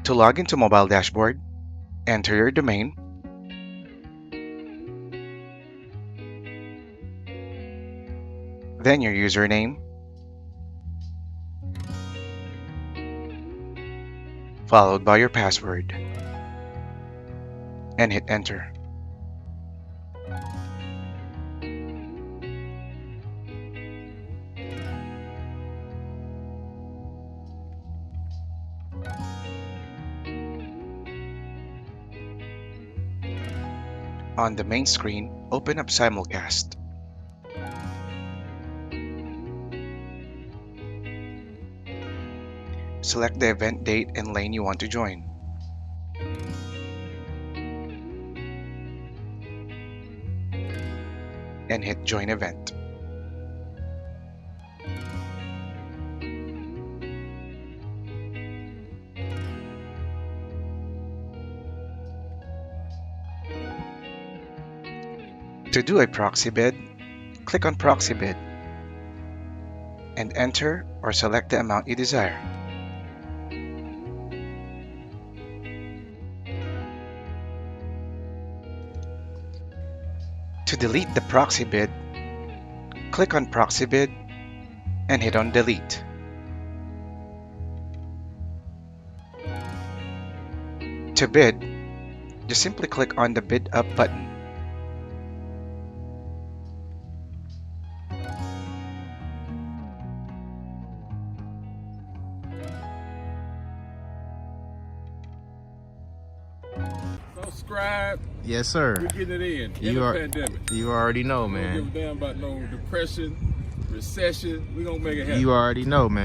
To log into mobile dashboard, enter your domain, then your username, followed by your password, and hit enter. On the main screen, open up SimCasts. Select the event date and lane you want to join. And hit Join Event. To do a proxy bid, click on Proxy Bid and enter or select the amount you desire. To delete the proxy bid, click on Proxy Bid and hit on Delete. To bid, just simply click on the Bid Up button. Subscribe. Yes, sir. We're getting it in You the are- pandemic. You already know, We don't man. give a damn about no depression, recession. We gonna make it happen. You already know, man.